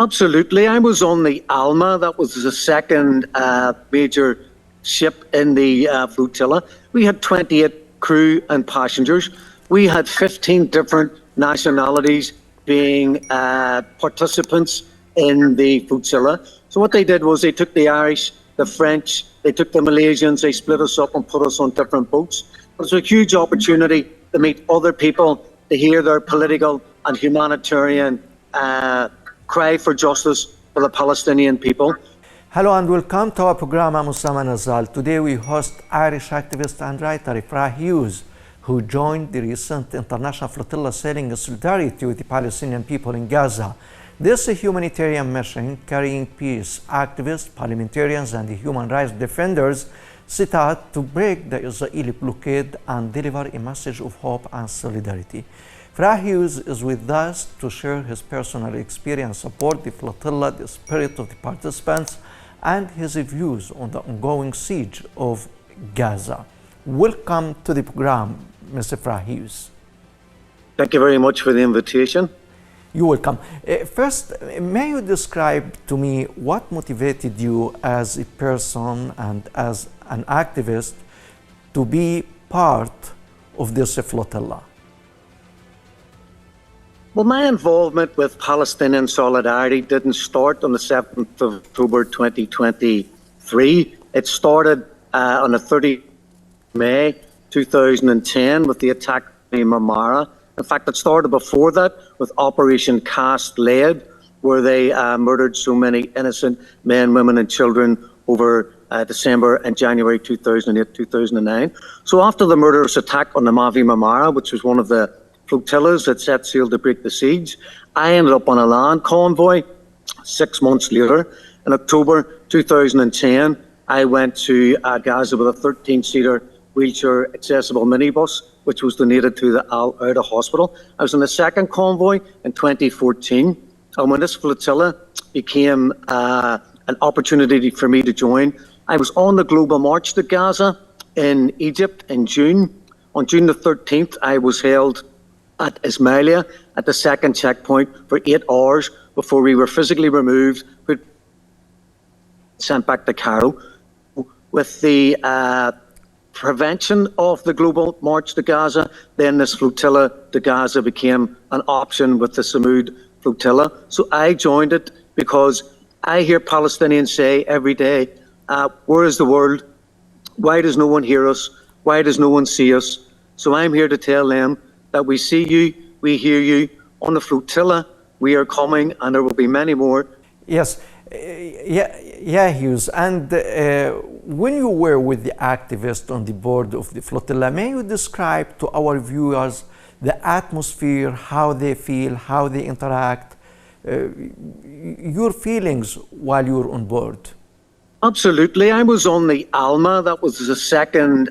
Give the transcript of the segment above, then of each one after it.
Absolutely. I was on the Alma. That was the second major ship in the flotilla. We had 28 crew and passengers. We had 15 different nationalities being participants in the flotilla. So what they did was they took the Irish, the French, they took the Malaysians, they split us up and put us on different boats. It was a huge opportunity to meet other people, to hear their political and humanitarian cry for justice for the Palestinian people. Hello and welcome to our program. I'm Osama Nazal. Today we host Irish activist and writer Ifrah Hughes, who joined the recent international flotilla sailing in solidarity with the Palestinian people in Gaza. This is a humanitarian mission carrying peace activists, parliamentarians, and the human rights defenders set out to break the Israeli blockade and deliver a message of hope and solidarity. Ifrah Hughes is with us to share his personal experience aboard the flotilla, the spirit of the participants, and his views on the ongoing siege of Gaza. Welcome to the program, Mr. Ifrah Hughes. Thank you very much for the invitation. You're welcome. First, may you describe to me what motivated you as a person and as an activist to be part of this flotilla? Well, my involvement with Palestinian solidarity didn't start on the 7th of October 2023. It started on the 30th of May 2010 with the attack in Marmara. In fact, it started before that with Operation Cast Lead, where they murdered so many innocent men, women and children over December and January 2008, 2009. So after the murderous attack on the Mavi Marmara, which was one of the flotillas that set sail to break the siege, I ended up on a land convoy 6 months later. In October 2010, I went to Gaza with a 13-seater wheelchair accessible minibus, which was donated to the Al-Ouda Hospital. I was in the second convoy in 2014, and when this flotilla became an opportunity for me to join, I was on the global march to Gaza in Egypt in June. On June the 13th, I was held at Ismailia at the second checkpoint for 8 hours before we were physically removed, sent back to Cairo. With the prevention of the global march to Gaza, then this flotilla to Gaza became an option with the Samud flotilla. So I joined it because I hear Palestinians say every day, where is the world? Why does no one hear us? Why does no one see us? So I'm here to tell them that we see you, we hear you. On the flotilla, we are coming, and there will be many more. Yes, Hughes. And when you were with the activists on the board of the flotilla, may you describe to our viewers the atmosphere, how they feel, how they interact, your feelings while you were on board? Absolutely. I was on the Alma. That was the second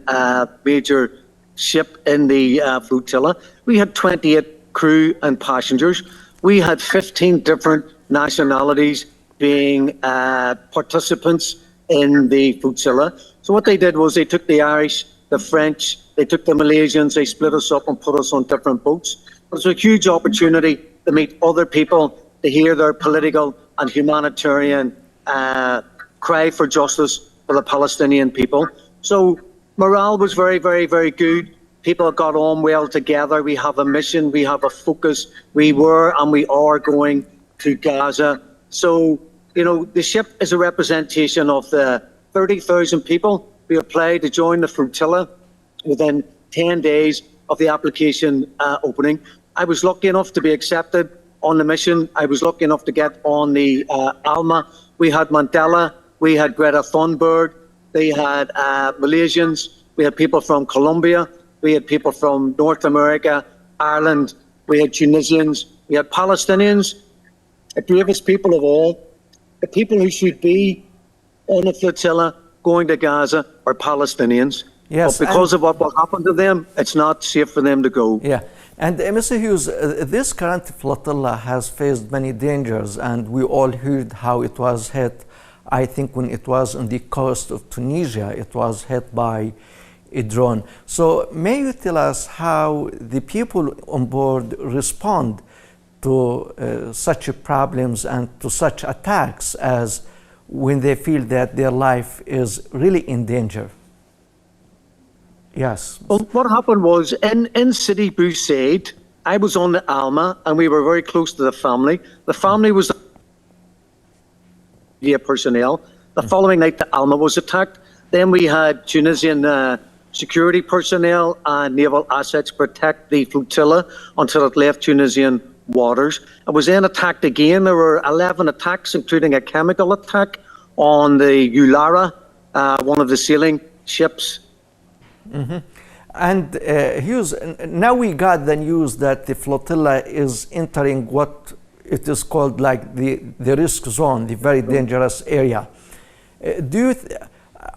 major ship in the flotilla. We had 28 crew and passengers. We had 15 different nationalities being participants in the flotilla. So what they did was they took the Irish, the French, they took the Malaysians, they split us up and put us on different boats. It was a huge opportunity to meet other people, to hear their political and humanitarian cry for justice for the Palestinian people. So morale was very, very, very good. People got on well together. We have a mission, we have a focus. We were and we are going to Gaza. So, you know, the ship is a representation of the 30,000 people who applied to join the flotilla within 10 days of the application opening. I was lucky enough to be accepted on the mission. I was lucky enough to get on the Alma. We had Mandela, we had Greta Thunberg, they had Malaysians, we had people from Colombia, we had people from North America, Ireland, we had Tunisians, we had Palestinians. The bravest people of all, the people who should be on the flotilla going to Gaza are Palestinians. Yes, but because of what will happen to them, it's not safe for them to go. Yeah, and Mr. Hughes, this current flotilla has faced many dangers, and we all heard how it was hit. I think when it was on the coast of Tunisia, it was hit by a drone. So may you tell us how the people on board respond to such problems and to such attacks as when they feel that their life is really in danger? Yes. Well, what happened was in City Busaid, I was on the Alma and we were very close to the family. The family was the personnel. The following night, the Alma was attacked. Then we had Tunisian security personnel and naval assets protect the flotilla until it left Tunisian waters. It was then attacked again. There were 11 attacks, including a chemical attack on the Ulara, one of the sailing ships. And Hughes, now we got the news that the flotilla is entering what it is called like the risk zone, the very dangerous area.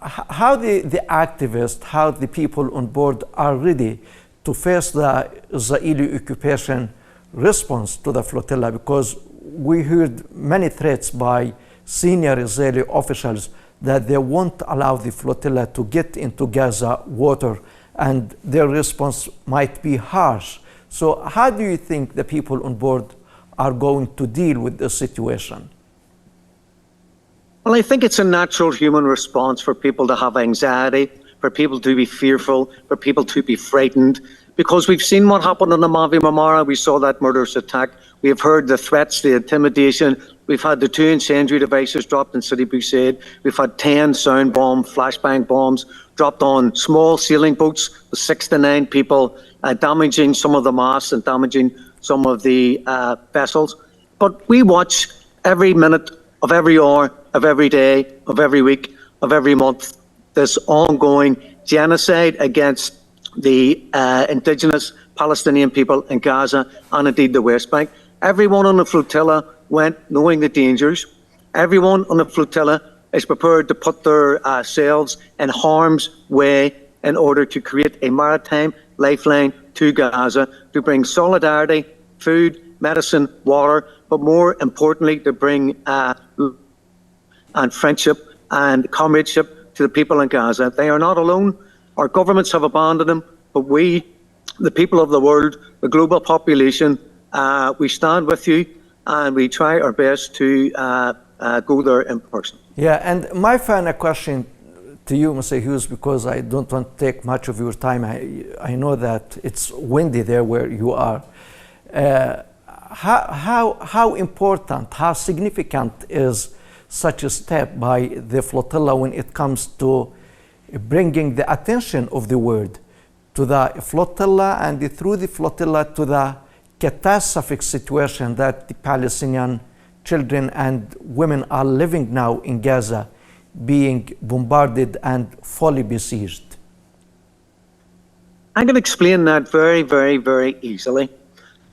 How the activists, how the people on board are ready to face the Israeli occupation response to the flotilla? Because we heard many threats by senior Israeli officials that they won't allow the flotilla to get into Gaza water, and their response might be harsh. So how do you think the people on board are going to deal with the situation? Well, I think it's a natural human response for people to have anxiety, for people to be fearful, for people to be frightened, because we've seen what happened in the Mavi Marmara. We saw that murderous attack. We have heard the threats, the intimidation. We've had the 2 incendiary devices dropped in City Busaid. We've had 10 sound bomb, flashbang bombs dropped on small sailing boats with 6 to 9 people, damaging some of the masts and damaging some of the vessels. But we watch every minute of every hour of every day, of every week, of every month, this ongoing genocide against the indigenous Palestinian people in Gaza and indeed the West Bank. Everyone on the flotilla went knowing the dangers. Everyone on the flotilla is prepared to put their selves in harm's way in order to create a maritime lifeline to Gaza, to bring solidarity, food, medicine, water, but more importantly, to bring and friendship and comradeship to the people in Gaza. They are not alone. Our governments have abandoned them, but we, the people of the world, the global population, we stand with you and we try our best to go there in person. Yeah, and my final question to you, Mr. Hughes, because I don't want to take much of your time. I know that it's windy there where you are. How important, how significant is such a step by the flotilla when it comes to bringing the attention of the world to the flotilla and through the flotilla to the catastrophic situation that the Palestinian children and women are living now in Gaza, being bombarded and fully besieged? I can explain that very, very, very easily.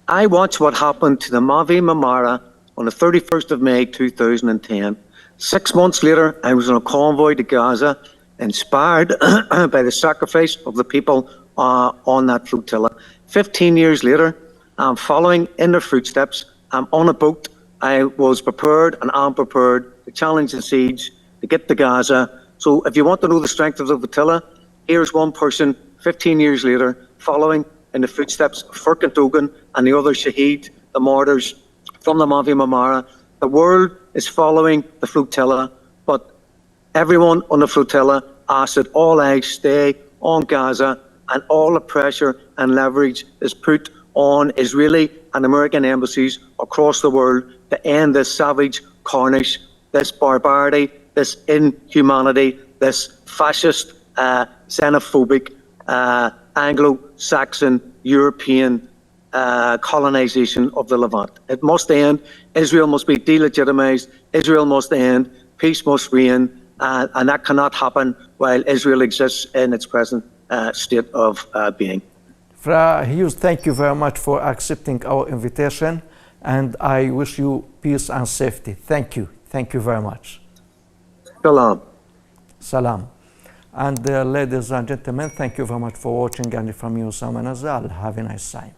I watched what happened to the Mavi Marmara on the 31st of May 2010. 6 months later, I was on a convoy to Gaza, inspired by the sacrifice of the people on that flotilla. 15 years later, I'm following in their footsteps. I'm on a boat. I was prepared and I'm prepared to challenge the siege, to get to Gaza. So if you want to know the strength of the flotilla, here's one person 15 years later following in the footsteps of Furkan Dogan and the other Shaheed, the martyrs from the Mavi Marmara. The world is following the flotilla, but everyone on the flotilla asks that all eyes stay on Gaza and all the pressure and leverage is put on Israeli and American embassies across the world to end this savage carnage, this barbarity, this inhumanity, this fascist, xenophobic, Anglo-Saxon, European colonization of the Levant. It must end. Israel must be delegitimized. Israel must end. Peace must reign. And that cannot happen while Israel exists in its present state of being. Fra Hughes, thank you very much for accepting our invitation, and I wish you peace and safety. Thank you. Thank you very much. Salam. Salam. And ladies and gentlemen, thank you very much for watching, and from you, Osama Nazal. Have a nice time.